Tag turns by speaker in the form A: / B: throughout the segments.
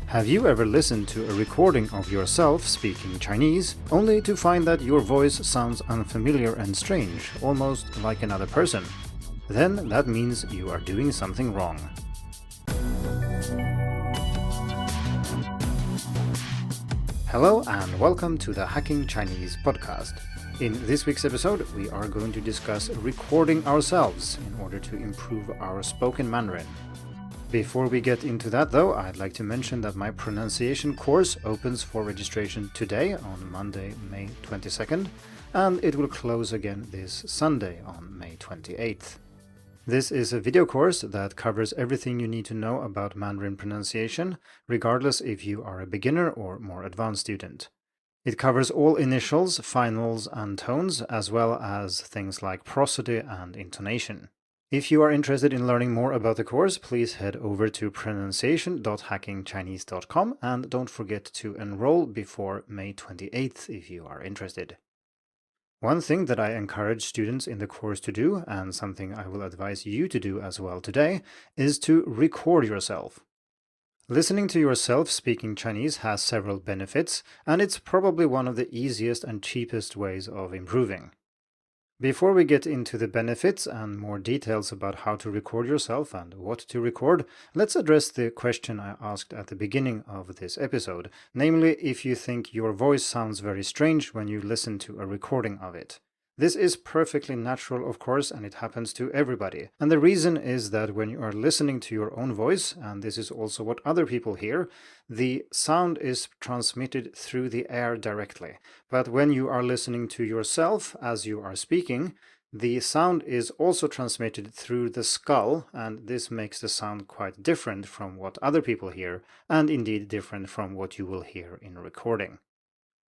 A: Have you ever listened to a recording of yourself speaking Chinese, only to find that your voice sounds unfamiliar and strange, almost like another person? Then that means you are doing something wrong. Hello and welcome to the Hacking Chinese podcast. In this week's episode, we are going to discuss recording ourselves in order to improve our spoken Mandarin. Before we get into that though, I'd like to mention that my pronunciation course opens for registration today on Monday, May 22nd, and it will close again this Sunday on May 28th. This is a video course that covers everything you need to know about Mandarin pronunciation, regardless if you are a beginner or more advanced student. It covers all initials, finals, and tones, as well as things like prosody and intonation. If you are interested in learning more about the course, please head over to pronunciation.hackingchinese.com and don't forget to enroll before May 28th if you are interested. One thing that I encourage students in the course to do, and something I will advise you to do as well today, is to record yourself. Listening to yourself speaking Chinese has several benefits, and it's probably one of the easiest and cheapest ways of improving. Before we get into the benefits and more details about how to record yourself and what to record, let's address the question I asked at the beginning of this episode, namely if you think your voice sounds very strange when you listen to a recording of it. This is perfectly natural, of course, and it happens to everybody. And the reason is that when you are listening to your own voice, and this is also what other people hear, the sound is transmitted through the air directly. But when you are listening to yourself as you are speaking, the sound is also transmitted through the skull, and this makes the sound quite different from what other people hear, and indeed different from what you will hear in recording.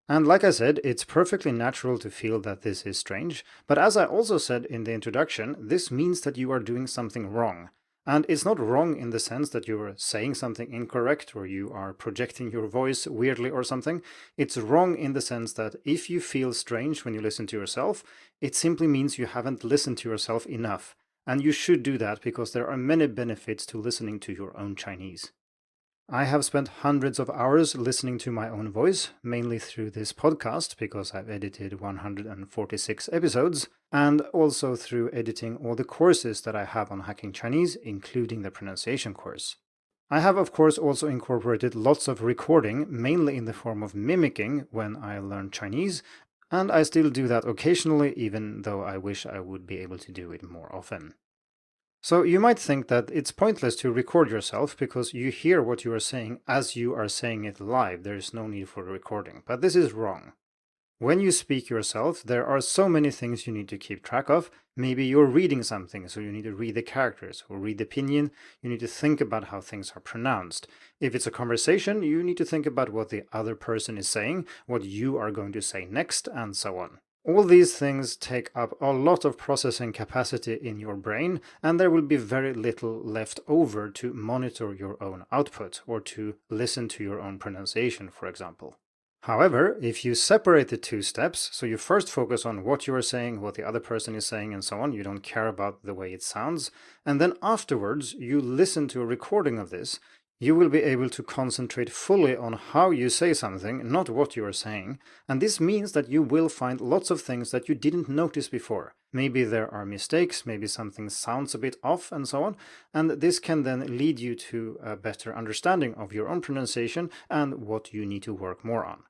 A: And like I said, it's perfectly natural to feel that this is strange, but as I also said in the introduction, this means that you are doing something wrong. And it's not wrong in the sense that you are saying something incorrect or you are projecting your voice weirdly or something. It's wrong in the sense that if you feel strange when you listen to yourself, it simply means you haven't listened to yourself enough. And you should do that because there are many benefits to listening to your own Chinese. I have spent hundreds of hours listening to my own voice, mainly through this podcast because I've edited 146 episodes, and also through editing all the courses that I have on Hacking Chinese, including the pronunciation course. I have of course also incorporated lots of recording, mainly in the form of mimicking when I learn Chinese, and I still do that occasionally, even though I wish I would be able to do it more often. So you might think that it's pointless to record yourself because you hear what you are saying as you are saying it live. There is no need for a recording, but this is wrong. When you speak yourself, there are so many things you need to keep track of. Maybe you're reading something, so you need to read the characters or read the pinyin. You need to think about how things are pronounced. If it's a conversation, you need to think about what the other person is saying, what you are going to say next, and so on. All these things take up a lot of processing capacity in your brain, and there will be very little left over to monitor your own output or to listen to your own pronunciation, for example. However, if you separate the two steps, so you first focus on what you are saying, what the other person is saying, and so on, you don't care about the way it sounds, and then afterwards you listen to a recording of this, you will be able to concentrate fully on how you say something, not what you are saying, and this means that you will find lots of things that you didn't notice before. Maybe there are mistakes, maybe something sounds a bit off, and so on, and this can then lead you to a better understanding of your own pronunciation and what you need to work more on.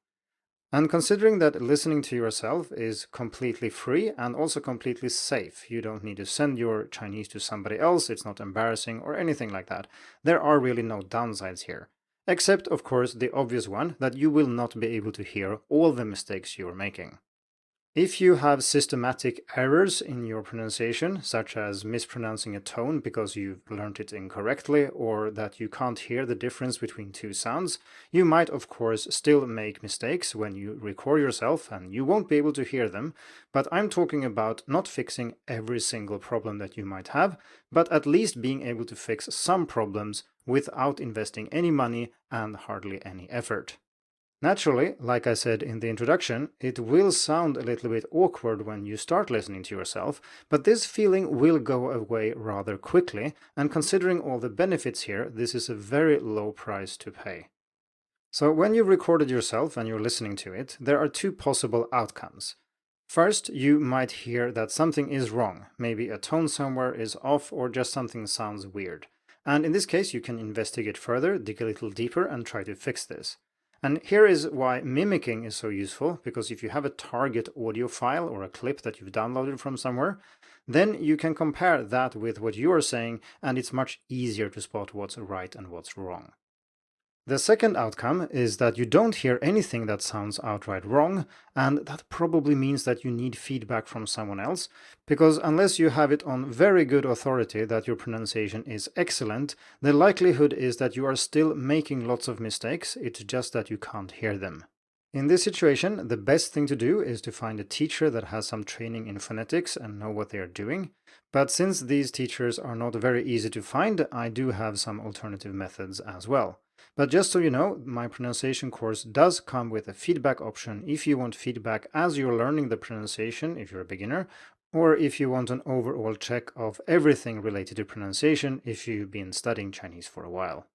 A: And considering that listening to yourself is completely free and also completely safe, you don't need to send your Chinese to somebody else, it's not embarrassing or anything like that, there are really no downsides here. Except, of course, the obvious one, that you will not be able to hear all the mistakes you're making. If you have systematic errors in your pronunciation, such as mispronouncing a tone because you've learned it incorrectly, or that you can't hear the difference between two sounds, you might of course still make mistakes when you record yourself and you won't be able to hear them, but I'm talking about not fixing every single problem that you might have, but at least being able to fix some problems without investing any money and hardly any effort. Naturally, like I said in the introduction, it will sound a little bit awkward when you start listening to yourself, but this feeling will go away rather quickly, and considering all the benefits here, this is a very low price to pay. So when you've recorded yourself and you're listening to it, there are two possible outcomes. First, you might hear that something is wrong, maybe a tone somewhere is off or just something sounds weird. And in this case, you can investigate further, dig a little deeper, and try to fix this. And here is why mimicking is so useful, because if you have a target audio file or a clip that you've downloaded from somewhere, then you can compare that with what you are saying, and it's much easier to spot what's right and what's wrong. The second outcome is that you don't hear anything that sounds outright wrong, and that probably means that you need feedback from someone else, because unless you have it on very good authority that your pronunciation is excellent, the likelihood is that you are still making lots of mistakes, it's just that you can't hear them. In this situation, the best thing to do is to find a teacher that has some training in phonetics and know what they are doing. But since these teachers are not very easy to find, I do have some alternative methods as well. But just so you know, my pronunciation course does come with a feedback option if you want feedback as you're learning the pronunciation, if you're a beginner, or if you want an overall check of everything related to pronunciation if you've been studying Chinese for a while.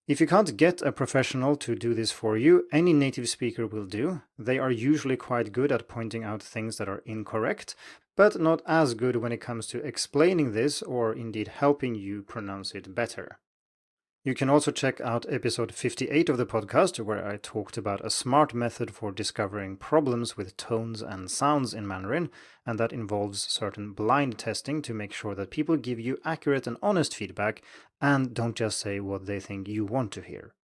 A: If you can't get a professional to do this for you, any native speaker will do. They are usually quite good at pointing out things that are incorrect, but not as good when it comes to explaining this or indeed helping you pronounce it better. You can also check out episode 58 of the podcast, where I talked about a smart method for discovering problems with tones and sounds in Mandarin, and that involves certain blind testing to make sure that people give you accurate and honest feedback and don't just say what they think you want to hear.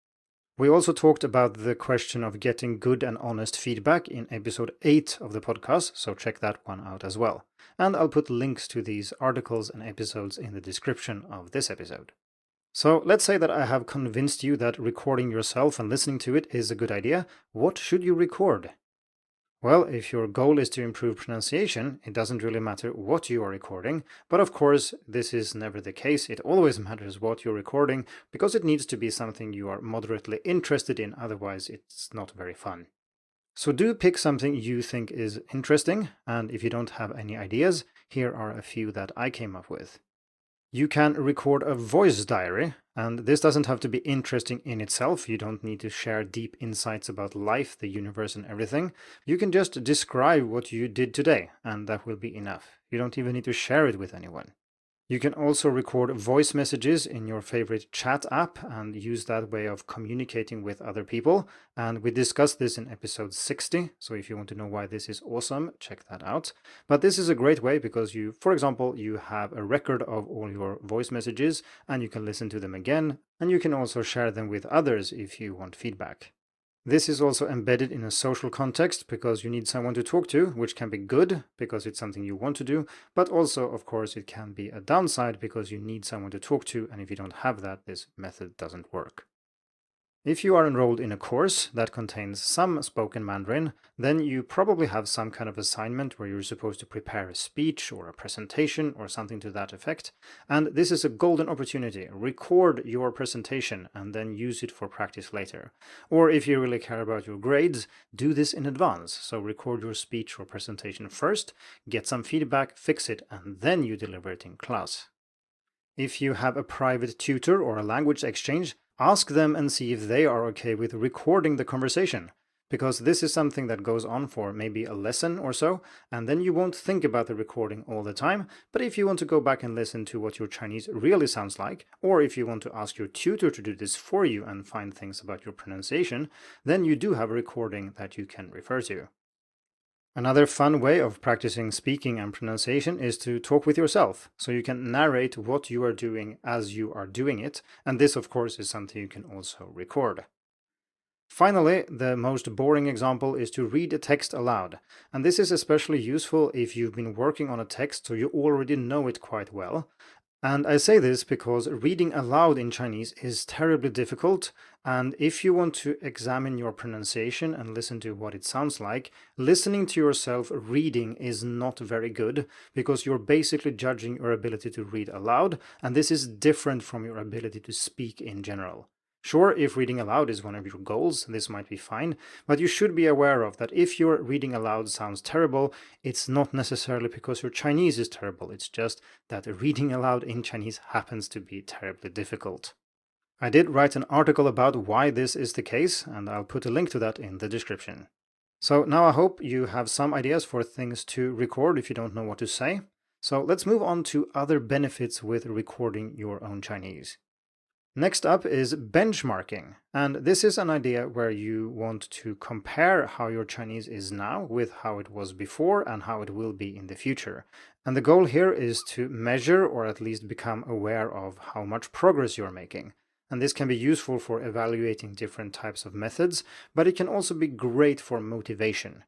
A: We also talked about the question of getting good and honest feedback in episode 8 of the podcast, so check that one out as well. And I'll put links to these articles and episodes in the description of this episode. So let's say that I have convinced you that recording yourself and listening to it is a good idea. What should you record? Well, if your goal is to improve pronunciation, it doesn't really matter what you are recording, but of course, this is never the case. It always matters what you're recording because it needs to be something you are moderately interested in, otherwise it's not very fun. So do pick something you think is interesting, and if you don't have any ideas, here are a few that I came up with. You can record a voice diary, and this doesn't have to be interesting in itself. You don't need to share deep insights about life, the universe, and everything. You can just describe what you did today, and that will be enough. You don't even need to share it with anyone. You can also record voice messages in your favorite chat app and use that way of communicating with other people. And we discussed this in episode 60, so if you want to know why this is awesome, check that out. But this is a great way because you, for example, you have a record of all your voice messages and you can listen to them again, and you can also share them with others if you want feedback. This is also embedded in a social context because you need someone to talk to, which can be good because it's something you want to do, but also, of course, it can be a downside because you need someone to talk to, and if you don't have that, this method doesn't work. If you are enrolled in a course that contains some spoken Mandarin, then you probably have some kind of assignment where you're supposed to prepare a speech or a presentation or something to that effect. And this is a golden opportunity. Record your presentation and then use it for practice later. Or if you really care about your grades, do this in advance. So record your speech or presentation first, get some feedback, fix it, and then you deliver it in class. If you have a private tutor or a language exchange, ask them and see if they are okay with recording the conversation, because this is something that goes on for maybe a lesson or so, and then you won't think about the recording all the time. But if you want to go back and listen to what your Chinese really sounds like, or if you want to ask your tutor to do this for you and find things about your pronunciation, then you do have a recording that you can refer to. Another fun way of practicing speaking and pronunciation is to talk with yourself, so you can narrate what you are doing as you are doing it, and this of course is something you can also record. Finally, the most boring example is to read a text aloud, and this is especially useful if you've been working on a text so you already know it quite well. And I say this because reading aloud in Chinese is terribly difficult, and if you want to examine your pronunciation and listen to what it sounds like, listening to yourself reading is not very good because you're basically judging your ability to read aloud, and this is different from your ability to speak in general. Sure, if reading aloud is one of your goals, this might be fine, but you should be aware of that if your reading aloud sounds terrible, it's not necessarily because your Chinese is terrible, it's just that reading aloud in Chinese happens to be terribly difficult. I did write an article about why this is the case, and I'll put a link to that in the description. So now I hope you have some ideas for things to record if you don't know what to say. So let's move on to other benefits with recording your own Chinese. Next up is benchmarking, and this is an idea where you want to compare how your Chinese is now with how it was before and how it will be in the future. And the goal here is to measure or at least become aware of how much progress you're making. And this can be useful for evaluating different types of methods, but it can also be great for motivation.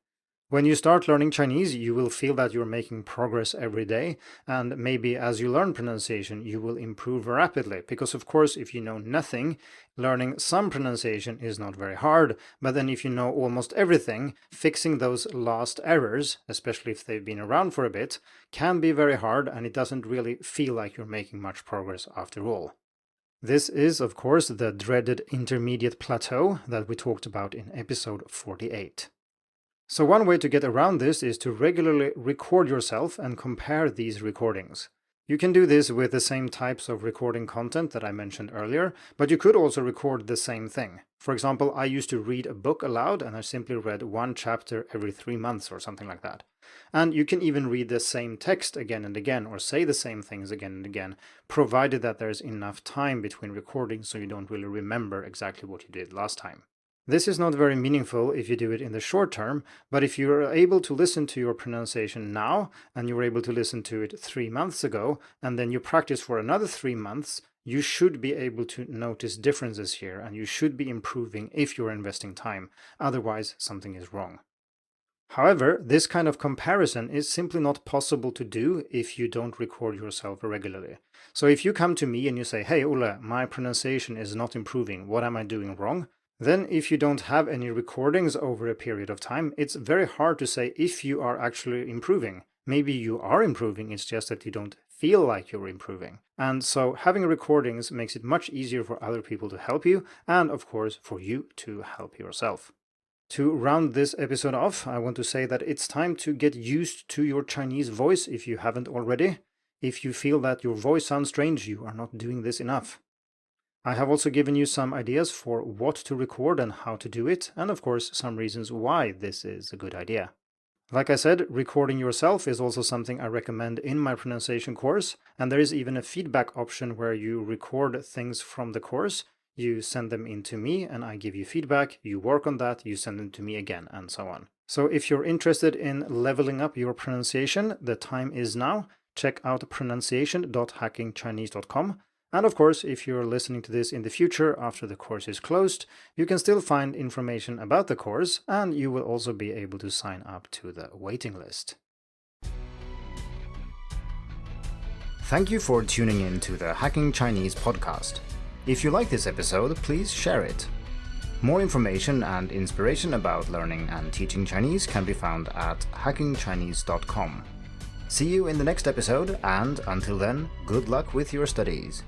A: When you start learning Chinese, you will feel that you're making progress every day, and maybe as you learn pronunciation, you will improve rapidly, because of course, if you know nothing, learning some pronunciation is not very hard, but then if you know almost everything, fixing those last errors, especially if they've been around for a bit, can be very hard, and it doesn't really feel like you're making much progress after all. This is, of course, the dreaded intermediate plateau that we talked about in episode 48. So one way to get around this is to regularly record yourself and compare these recordings. You can do this with the same types of recording content that I mentioned earlier, but you could also record the same thing. For example, I used to read a book aloud and I simply read one chapter every 3 months or something like that. And you can even read the same text again and again or say the same things again and again, provided that there's enough time between recordings so you don't really remember exactly what you did last time. This is not very meaningful if you do it in the short term, but if you are able to listen to your pronunciation now, and you were able to listen to it 3 months ago, and then you practice for another 3 months, you should be able to notice differences here, and you should be improving if you're investing time. Otherwise, something is wrong. However, this kind of comparison is simply not possible to do if you don't record yourself regularly. So if you come to me and you say, "Hey Olle, my pronunciation is not improving, what am I doing wrong?" Then if you don't have any recordings over a period of time, it's very hard to say if you are actually improving. Maybe you are improving, it's just that you don't feel like you're improving. And so having recordings makes it much easier for other people to help you, and of course for you to help yourself. To round this episode off, I want to say that it's time to get used to your Chinese voice if you haven't already. If you feel that your voice sounds strange, you are not doing this enough. I have also given you some ideas for what to record and how to do it, and of course some reasons why this is a good idea. Like I said, recording yourself is also something I recommend in my pronunciation course, and there is even a feedback option where you record things from the course, you send them in to me and I give you feedback, you work on that, you send them to me again, and so on. So if you're interested in leveling up your pronunciation, the time is now. Check out pronunciation.hackingchinese.com. And of course, if you're listening to this in the future after the course is closed, you can still find information about the course, and you will also be able to sign up to the waiting list. Thank you for tuning in to the Hacking Chinese podcast. If you like this episode, please share it. More information and inspiration about learning and teaching Chinese can be found at hackingchinese.com. See you in the next episode, and until then, good luck with your studies.